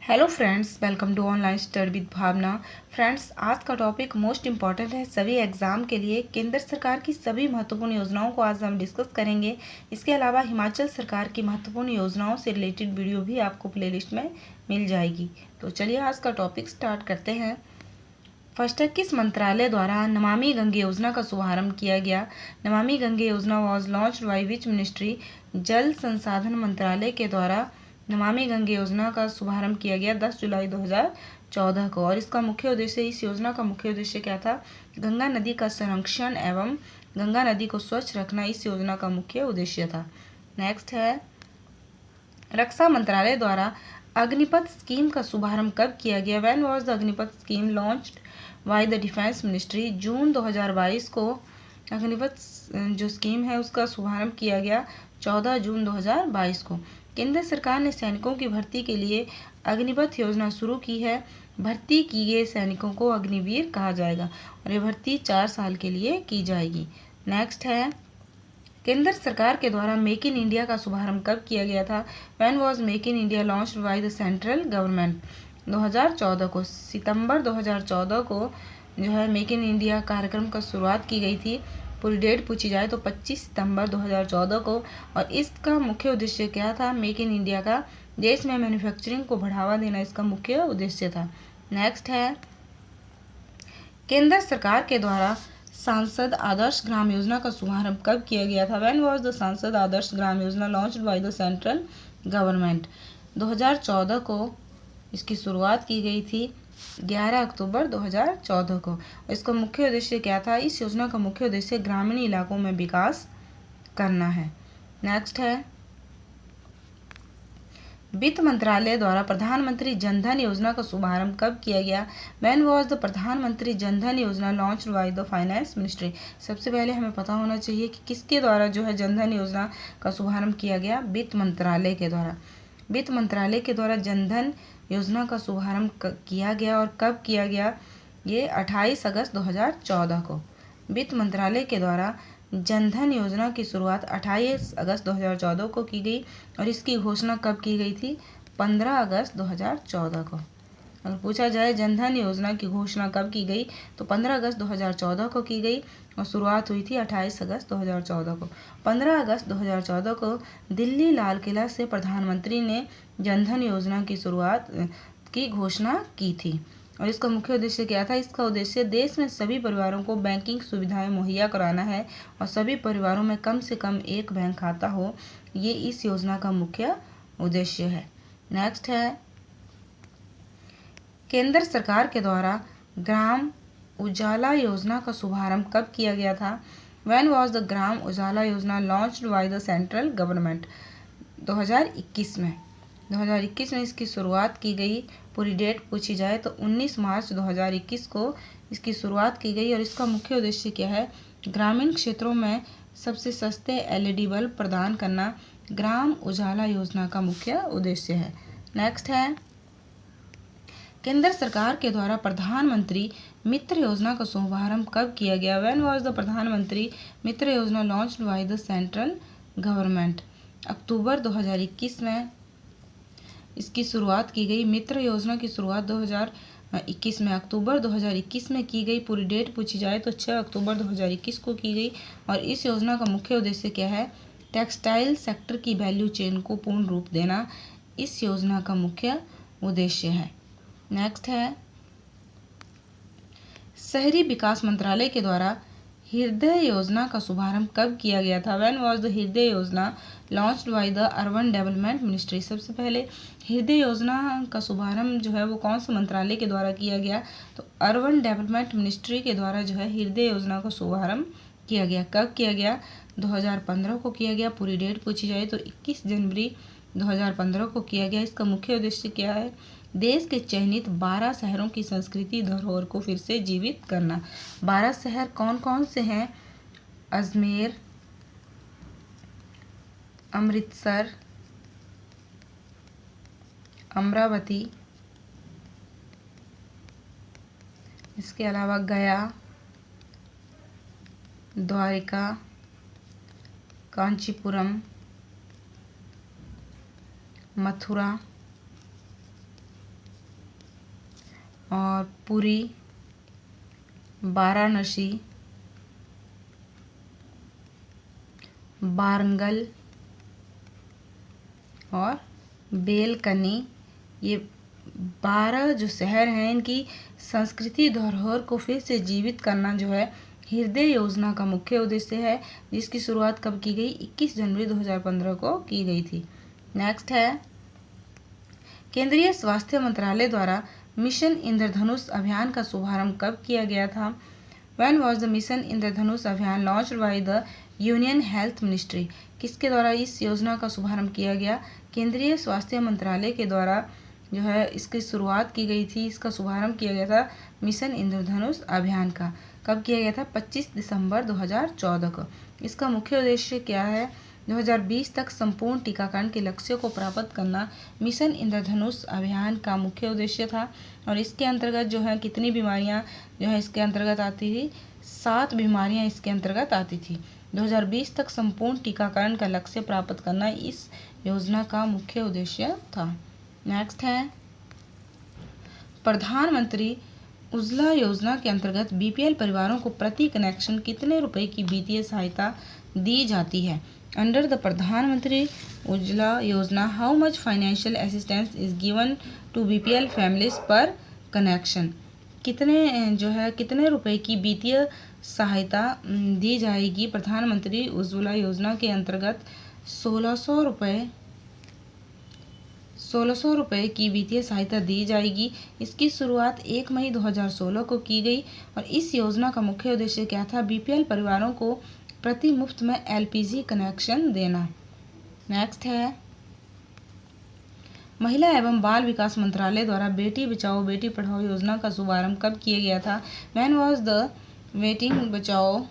Hello friends, welcome to online study with Bhavna. Friends, आज का topic most important है सभी एग्जाम के लिए। केंद्र सरकार की सभी महत्वपूर्ण योजनाओं को आज हम डिस्कस करेंगे। इसके अलावा हिमाचल सरकार की महत्वपूर्ण योजनाओं से रिलेटेड वीडियो भी आपको प्लेलिस्ट में मिल जाएगी। तो चलिए आज का टॉपिक स्टार्ट करते हैं। फर्स्ट है, किस मंत्रालय द्वारा नमामि गंगे योजना का शुभारंभ किया गया? नमामि गंगे योजना was launched by which ministry? जल संसाधन मंत्रालय के द्वारा नमामि गंगे योजना का शुभारंभ किया गया 10 जुलाई 2014 को। और इसका मुख्य उद्देश्य, इस योजना का मुख्य उद्देश्य क्या था? गंगा नदी का संरक्षण एवं गंगा नदी को स्वच्छ रखना इस योजना का मुख्य उद्देश्य था। नेक्स्ट है, रक्षा मंत्रालय द्वारा अग्निपथ स्कीम का शुभारंभ कब किया गया? When was the Agnipath scheme launched by the defence ministry? जून 2022 को अग्निपथ जो स्कीम है उसका शुभारंभ किया गया 14 जून 2022 को। केंद्र सरकार ने सैनिकों की भर्ती के लिए अग्निपथ योजना शुरू की है। भर्ती किए गए सैनिकों को अग्निवीर कहा जाएगा और ये भर्ती 4 साल के लिए की जाएगी। नेक्स्ट है, केंद्र सरकार के द्वारा मेक इन इंडिया का शुभारंभ कब किया गया था? When was make in India launched by the central government? 2014 को, सितंबर 2014 को जो है मेक इन इंडिया कार्यक्रम का शुरुआत की गई थी। पूरी डेट पूछी जाए तो 25 सितंबर 2014 को। और इसका मुख्य उद्देश्य क्या था? मेक इन इंडिया का देश में मैन्युफैक्चरिंग को बढ़ावा देना इसका मुख्य उद्देश्य था। नेक्स्ट है, केंद्र सरकार के द्वारा सांसद आदर्श ग्राम योजना का शुभारंभ कब किया गया था? व्हेन वाज द सांसद Adarsh Gram Yojana launched by the central government? 2014 को इसकी शुरुआत की गई थी, 11 अक्टूबर 2014 को। इसका मुख्य उद्देश्य क्या था? इस योजना का मुख्य उद्देश्य ग्रामीण इलाकों में विकास करना है। नेक्स्ट है, वित्त मंत्रालय द्वारा प्रधानमंत्री जनधन योजना का शुभारंभ कब किया गया? व्हेन वाज द प्रधानमंत्री जनधन योजना launched by the finance ministry? सबसे पहले हमें पता होना चाहिए कि किसके द्वारा जो है जनधन योजना का शुभारंभ किया गया? वित्त मंत्रालय के द्वारा। वित्त मंत्रालय के द्वारा जनधन योजना का शुभारंभ किया गया और कब किया गया? ये 28 अगस्त 2014 को। वित्त मंत्रालय के द्वारा जनधन योजना की शुरुआत 28 अगस्त 2014 को की गई और इसकी घोषणा कब की गई थी? 15 अगस्त 2014 को। अगर पूछा जाए जनधन योजना की घोषणा कब की गई तो 15 अगस्त 2014 को की गई और शुरुआत हुई थी 28 अगस्त 2014 को। 15 अगस्त 2014 को दिल्ली लाल किला से प्रधानमंत्री ने जनधन योजना की शुरुआत की घोषणा की थी। और इसका मुख्य उद्देश्य क्या था? इसका उद्देश्य देश में सभी परिवारों को बैंकिंग सुविधाएं मुहैया कराना है और सभी परिवारों में कम से कम एक बैंक खाता हो। ये इस योजना का मुख्य उद्देश्य है। नेक्स्ट है, केंद्र सरकार के द्वारा ग्राम उजाला योजना का शुभारंभ कब किया गया था? When was the Gram Ujala योजना launched by the central government? 2021 में। 2021 में इसकी शुरुआत की गई। पूरी डेट पूछी जाए तो 19 मार्च 2021 को इसकी शुरुआत की गई और इसका मुख्य उद्देश्य क्या है? ग्रामीण क्षेत्रों में सबसे सस्ते LED बल्ब प्रदान करना ग्राम उजाला योजना का मुख्य उद्देश्य है। नेक्स्ट है, केंद्र सरकार के द्वारा प्रधानमंत्री मित्र योजना का शुभारंभ कब किया गया? व्हेन वाज द प्रधानमंत्री मित्र योजना launched by the central government? अक्टूबर 2021 में इसकी शुरुआत की गई। मित्र योजना की शुरुआत 2021 में, अक्टूबर 2021 में की गई। पूरी डेट पूछी जाए तो 6 अक्टूबर 2021 को की गई और इस योजना का मुख्य उद्देश्य क्या है? टेक्सटाइल सेक्टर की वैल्यू चेन को पूर्ण रूप देना इस योजना का मुख्य उद्देश्य है। नेक्स्ट है, शहरी विकास मंत्रालय के द्वारा हृदय योजना का शुभारंभ कब किया गया था? व्हेन वाज द हृदय योजना launched by the urban development ministry? सबसे पहले हृदय योजना का शुभारंभ जो है वो कौन से मंत्रालय के द्वारा किया गया? तो अर्बन डेवलपमेंट मिनिस्ट्री के द्वारा जो है हृदय योजना का शुभारंभ किया गया। कब किया गया? 2015 को किया गया। पूरी डेट पूछी जाए तो 21 जनवरी 2015 को किया गया। इसका मुख्य उद्देश्य क्या है? देश के चयनित 12 शहरों की संस्कृति धरोहर को फिर से जीवित करना। 12 शहर कौन कौन से हैं? अजमेर, अमृतसर, अमरावती, इसके अलावा गया, द्वारिका, कांचीपुरम, मथुरा, और पुरी, वाराणसी, वारंगल और बेलकनी, ये 12 जो शहर हैं, इनकी संस्कृति धरोहर को फिर से जीवित करना जो है हृदय योजना का मुख्य उद्देश्य है, जिसकी शुरुआत कब की गई? 21 जनवरी 2015 को की गई थी। नेक्स्ट है, केंद्रीय स्वास्थ्य मंत्रालय द्वारा मिशन इंद्रधनुष अभियान का शुभारंभ कब किया गया था? When was the मिशन इंद्रधनुष अभियान launched by the union health ministry? किसके द्वारा इस योजना का शुभारंभ किया गया? केंद्रीय स्वास्थ्य मंत्रालय के द्वारा जो है इसकी शुरुआत की गई थी, इसका शुभारंभ किया गया था मिशन इंद्रधनुष अभियान का। कब किया गया था? 25 दिसंबर 2014 को। इसका मुख्य उद्देश्य क्या है? 2020 तक संपूर्ण टीकाकरण के लक्ष्य को प्राप्त करना मिशन इंद्रधनुष अभियान का मुख्य उद्देश्य था। और इसके अंतर्गत जो है कितनी बीमारियां जो है इसके अंतर्गत आती थी? 7 बीमारियां इसके अंतर्गत आती थी। 2020 तक संपूर्ण टीकाकरण का लक्ष्य प्राप्त करना इस योजना का मुख्य उद्देश्य था। नेक्स्ट है, प्रधानमंत्री उज्ज्वला योजना के अंतर्गत बीपीएल परिवारों को प्रति कनेक्शन कितने रुपए की वित्तीय सहायता दी जाती है? Under the Pradhan Mantri Ujjwala Yojana how much financial assistance is given to BPL families पर कनेक्शन? कितने रुपए की वित्तीय सहायता दी जाएगी? प्रधानमंत्री उज्ज्वला योजना के अंतर्गत 1600 रुपये की वित्तीय सहायता दी जाएगी। इसकी शुरुआत 1 मई 2016 को की गई और इस योजना का मुख्य उद्देश्य क्या था? बीपीएल परिवारों को प्रति मुफ्त में एलपीजी कनेक्शन देना। नेक्स्ट है, महिला एवं बाल विकास मंत्रालय द्वारा बेटी बचाओ बेटी पढ़ाओ योजना का शुभारंभ कब किया गया था? When was the Beti Bachao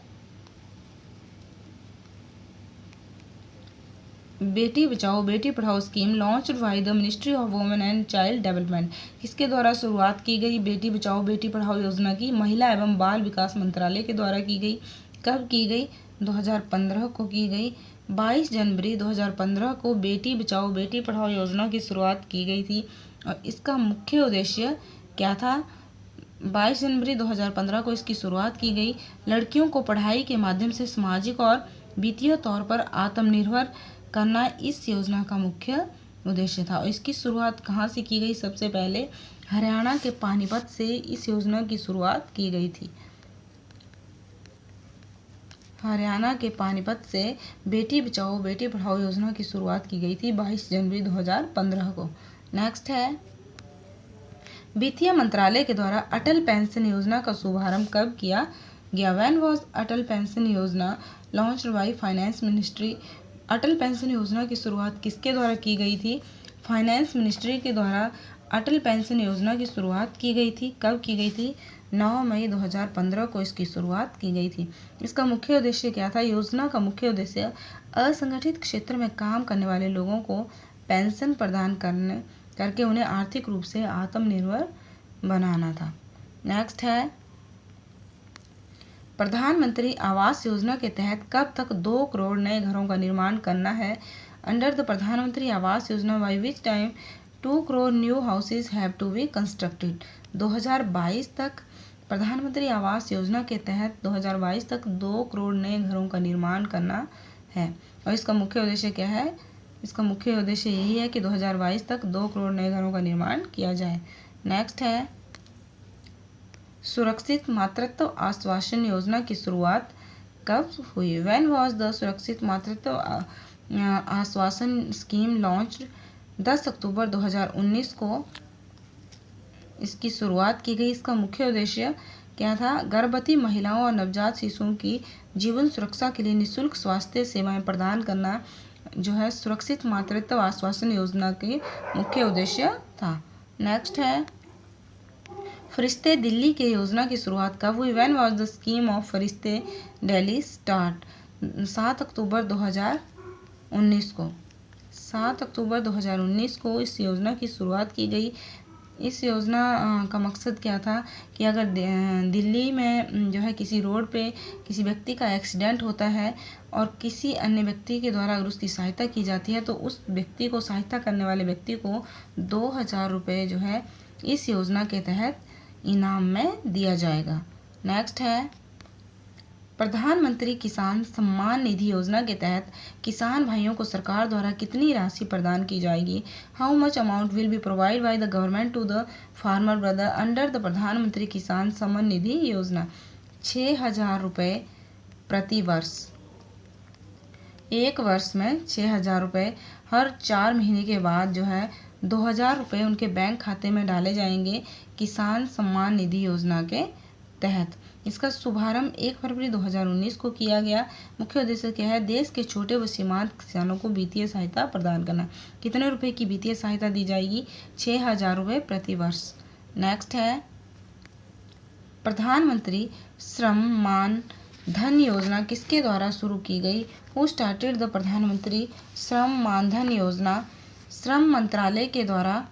Beti Padhao scheme launched by the ministry of women and child development? किसके द्वारा शुरुआत की गई बेटी बचाओ बेटी पढ़ाओ योजना की? महिला एवं बाल विकास मंत्रालय के द्वारा की गई। कब की गई? 2015 को की गई। 22 जनवरी 2015 को बेटी बचाओ बेटी पढ़ाओ योजना की शुरुआत की गई थी और इसका मुख्य उद्देश्य क्या था? 22 जनवरी 2015 को इसकी शुरुआत की गई। लड़कियों को पढ़ाई के माध्यम से सामाजिक और वित्तीय तौर पर आत्मनिर्भर करना इस योजना का मुख्य उद्देश्य था। और इसकी शुरुआत कहाँ से की गई? सबसे पहले हरियाणा के पानीपत से इस योजना की शुरुआत की गई थी। हरियाणा के पानीपत से बेटी बचाओ बेटी पढ़ाओ योजना की शुरुआत की गई थी 22 जनवरी 2015 को। नेक्स्ट है, वित्तीय मंत्रालय के द्वारा अटल पेंशन योजना का शुभारंभ कब किया गया? व्हेन वाज अटल पेंशन योजना launched by finance ministry? Atal pension योजना की शुरुआत किसके द्वारा की गई थी? फाइनेंस मिनिस्ट्री के द्वारा अटल पेंशन योजना की शुरुआत की गई थी। कब की गई थी? 9 मई 2015 को इसकी शुरुआत की गई थी। इसका मुख्य उद्देश्य क्या था? योजना का मुख्य उद्देश्य असंगठित क्षेत्र में काम करने वाले लोगों को पेंशन प्रदान करके उन्हें आर्थिक रूप से आत्मनिर्भर बनाना था। नेक्स्ट है, प्रधानमंत्री आवास योजना के तहत कब तक 2 करोड़ नए घरों का निर्माण करना है? Under the Pradhan Mantri Awas Yojana by which time 2 crore new houses have to be constructed? 2022 तक प्रधानमंत्री आवास योजना के तहत 2022 तक 2 करोड़ नए घरों का निर्माण करना है और इसका मुख्य उद्देश्य क्या है? इसका मुख्य उद्देश्य यही है कि 2022 तक 2 करोड़ नए घरों का निर्माण किया जाए। नेक्स्ट है, सुरक्षित मातृत्व आश्वासन योजना की शुरुआत कब हुई? व्हेन वाज द सुरक्षित मातृत्व आश्वासन स्कीम लॉन्च्ड? 10 अक्टूबर 2019 को इसकी शुरुआत की गई। इसका मुख्य उद्देश्य क्या था? गर्भवती महिलाओं और नवजात शिशुओं की जीवन सुरक्षा के लिए निःशुल्क स्वास्थ्य सेवाएं प्रदान करना जो है सुरक्षित मातृत्व आश्वासन योजना के मुख्य उद्देश्य था। नेक्स्ट है, फरिश्ते दिल्ली के योजना की शुरुआत कब हुई? When was the scheme of फरिश्ते दिल्ली स्टार्ट? 7 अक्टूबर 2019 को। 7 अक्टूबर 2019 को इस योजना की शुरुआत की गई। इस योजना का मकसद क्या था कि अगर दिल्ली में जो है किसी रोड पे किसी व्यक्ति का एक्सीडेंट होता है और किसी अन्य व्यक्ति के द्वारा अगर उसकी सहायता की जाती है तो उस व्यक्ति को सहायता करने वाले व्यक्ति को 2000 रुपये जो है इस योजना के तहत इनाम में दिया जाएगा। नेक्स्ट है प्रधानमंत्री किसान सम्मान निधि योजना के तहत किसान भाइयों को सरकार द्वारा कितनी राशि प्रदान की जाएगी। How much amount will be provide by the government to the farmer brother under the Pradhan Mantri Kisan Samman Nidhi योजना। 6,000 रुपये प्रति वर्ष। एक वर्ष में 6,000 रुपये। हर 4 महीने के बाद जो है 2,000 रुपये उनके बैंक खाते में डाले जाएंगे किसान सम्मान निधि योजना के तहत। इसका शुभारंभ 1 फरवरी 2019 को किया गया। मुख्य उद्देश्य क्या है? देश के छोटे व सीमांत किसानों को वित्तीय सहायता प्रदान करना। कितने रुपए की वित्तीय सहायता दी जाएगी? 6,000 रुपये प्रति वर्ष। नेक्स्ट है प्रधानमंत्री श्रम मान धन योजना किसके द्वारा शुरू की गई? हु स्टार्टेड द प्रधानमंत्री श्रम मान धन योजना? श्रम मंत्रालय के द्वारा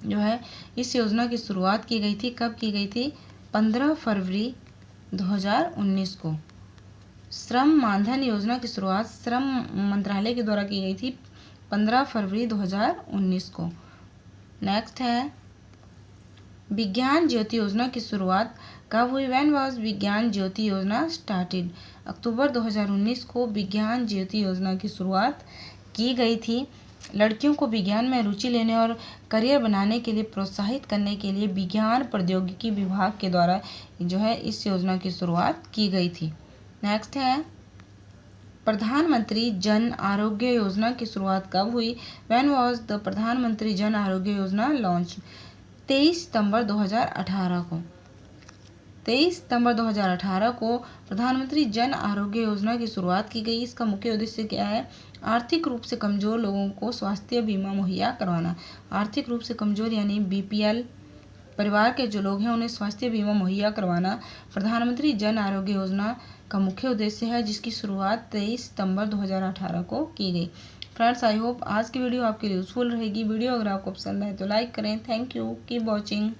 जो है इस योजना की शुरुआत की गई थी। कब की गई थी? 15 फरवरी 2019 को। श्रम मानधन योजना की शुरुआत श्रम मंत्रालय के द्वारा की गई थी 15 फरवरी 2019 को। नेक्स्ट है विज्ञान ज्योति योजना की शुरुआत कब हुई? व्हेन वाज विज्ञान ज्योति योजना स्टार्टेड? अक्टूबर 2019 को विज्ञान ज्योति योजना की शुरुआत की गई थी। लड़कियों को विज्ञान में रुचि लेने और करियर बनाने के लिए प्रोत्साहित करने के लिए विज्ञान प्रौद्योगिकी विभाग के द्वारा जो है इस योजना की शुरुआत की गई थी। नेक्स्ट है प्रधानमंत्री जन आरोग्य योजना की शुरुआत कब हुई? व्हेन वाज द प्रधानमंत्री जन आरोग्य योजना लॉन्च? 23 सितंबर 2018 को। 23 सितंबर 2018 को प्रधानमंत्री जन आरोग्य योजना की शुरुआत की गई। इसका मुख्य उद्देश्य क्या है? आर्थिक रूप से कमजोर लोगों को स्वास्थ्य बीमा मुहैया करवाना। आर्थिक रूप से कमजोर यानी बीपीएल परिवार के जो लोग हैं उन्हें स्वास्थ्य बीमा मुहैया करवाना प्रधानमंत्री जन आरोग्य योजना का मुख्य उद्देश्य है, जिसकी शुरुआत 23 सितंबर 2018 को की गई। फ्रेंड्स, आई होप आज की वीडियो आपके लिए यूजफुल रहेगी। वीडियो अगर आपको पसंद आए तो लाइक करें। Thank you. Keep watching.